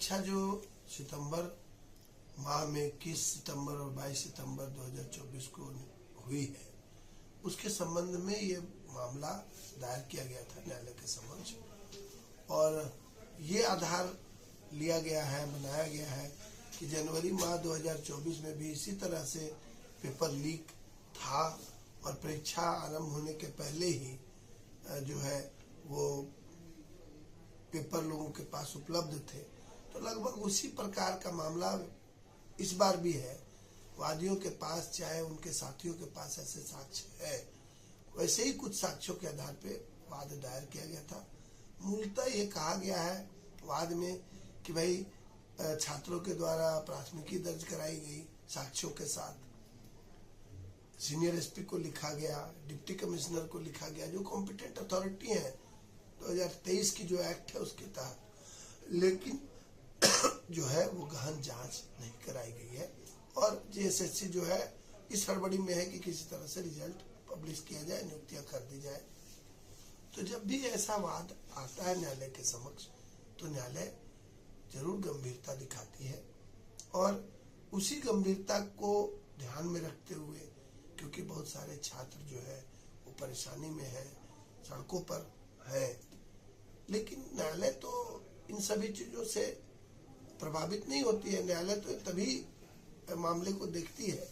परीक्षा जो सितंबर माह में 21 सितंबर और 22 सितंबर 2024 को हुई है, उसके संबंध में ये मामला दायर किया गया था न्यायालय के समक्ष। और ये आधार लिया गया है, बनाया गया है कि जनवरी माह 2024 में भी इसी तरह से पेपर लीक था और परीक्षा आरंभ होने के पहले ही जो है वो पेपर लोगों के पास उपलब्ध थे। तो लगभग उसी प्रकार का मामला इस बार भी है। वादियों के पास चाहे उनके साथियों के पास ऐसे साक्ष्य है, वैसे ही कुछ साक्ष्यों के आधार पे वाद दायर किया गया था। मूलतः ये कहा गया है वाद में कि भाई छात्रों के द्वारा प्राथमिकी दर्ज कराई गई साक्ष्यों के साथ, सीनियर एसपी को लिखा गया, डिप्टी कमिश्नर को लिखा गया, जो कॉम्पिटेंट अथॉरिटी है 2023 की जो एक्ट है उसके तहत, लेकिन जो है वो गहन जांच नहीं कराई गई है। और जेएसएससी जो है इस हड़बड़ी में है कि किसी तरह से रिजल्ट पब्लिश किया जाए, नियुक्तियां कर दी जाए। तो जब भी ऐसा वाद आता है न्यायालय के समक्ष तो न्यायालय जरूर गंभीरता दिखाती है, और उसी गंभीरता को ध्यान में रखते हुए, क्योंकि बहुत सारे छात्र जो है वो परेशानी में है, सड़कों पर है, लेकिन न्यायालय तो इन सभी चीजों से प्रभावित नहीं होती है। न्यायालय तो तभी मामले को देखती है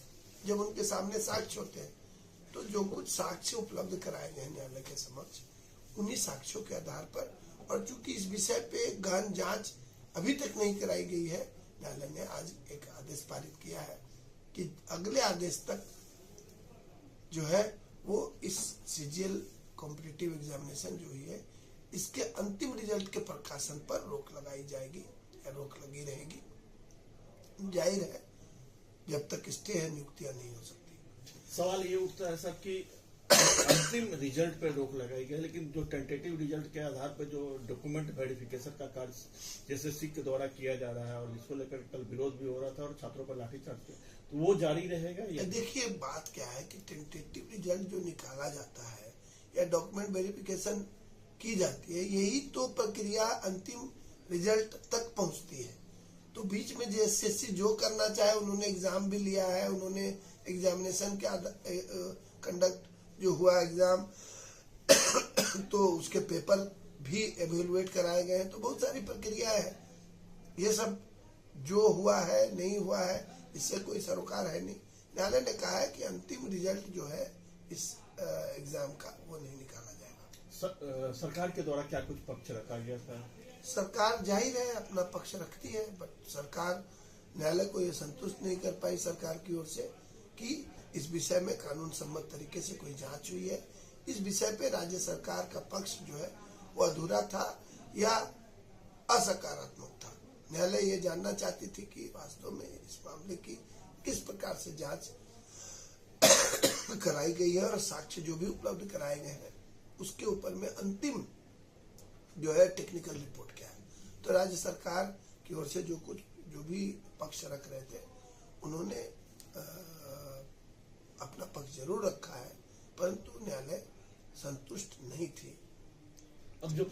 जब उनके सामने साक्ष्य होते हैं। तो जो कुछ साक्ष्य उपलब्ध कराए गए न्यायालय के समक्ष, उन्हीं साक्ष्यों के आधार पर, और चूंकि इस विषय पे गहन जांच अभी तक नहीं कराई गई है, न्यायालय ने आज एक आदेश पारित किया है कि अगले आदेश तक जो है वो इस सीजीएल कॉम्पिटिटिव एग्जामिनेशन जो हुई है इसके अंतिम रिजल्ट के प्रकाशन पर रोक लगाई जाएगी या रोक लगी रहेगी। जाहिर है जब तक स्टे है नियुक्तियां नहीं हो सकती। सवाल ये उठता है साहब कि अंतिम रिजल्ट पे रोक लगाई गई, लेकिन जो टेंटेटिव रिजल्ट के आधार पर जो डॉक्यूमेंट वेरिफिकेशन का कार्य जेएसएससी के द्वारा किया जा रहा है, और इसको लेकर कल विरोध भी हो रहा था और छात्रों पर लाठीचार्ज किया, तो वो जारी रहेगा या? देखिए बात क्या है कि टेंटेटिव रिजल्ट जो निकाला जाता है या डॉक्यूमेंट वेरिफिकेशन की जाती है, यही तो प्रक्रिया अंतिम रिजल्ट तक पहुंचती है। तो बीच में जेएसएससी जो करना चाहे, उन्होंने एग्जाम भी लिया है, उन्होंने एग्जामिनेशन के कंडक्ट जो हुआ एग्जाम तो उसके पेपर भी एवेलुएट कराए गए हैं। तो बहुत सारी प्रक्रिया है, ये सब जो हुआ है नहीं हुआ है इससे कोई सरोकार है नहीं। न्यायालय ने कहा है कि अंतिम रिजल्ट जो है इस एग्जाम का वो नहीं निकाला जाएगा। सरकार के द्वारा क्या कुछ पक्ष रखा गया था? सरकार जाहिर है अपना पक्ष रखती है, बट सरकार न्यायालय को ये संतुष्ट नहीं कर पाई सरकार की ओर से कि इस विषय में कानून सम्मत तरीके से कोई जांच हुई है। इस विषय पे राज्य सरकार का पक्ष जो है वो अधूरा था या असकारात्मक था। न्यायालय ये जानना चाहती थी कि वास्तव में इस मामले की किस प्रकार से जांच कराई गई है और साक्ष्य जो भी उपलब्ध कराए गए हैं उसके ऊपर में अंतिम जो है टेक्निकल रिपोर्ट क्या है। तो राज्य सरकार की ओर से जो भी पक्ष रख रहे थे उन्होंने अपना पक्ष जरूर रखा है, परंतु न्यायालय संतुष्ट नहीं थी। अब जब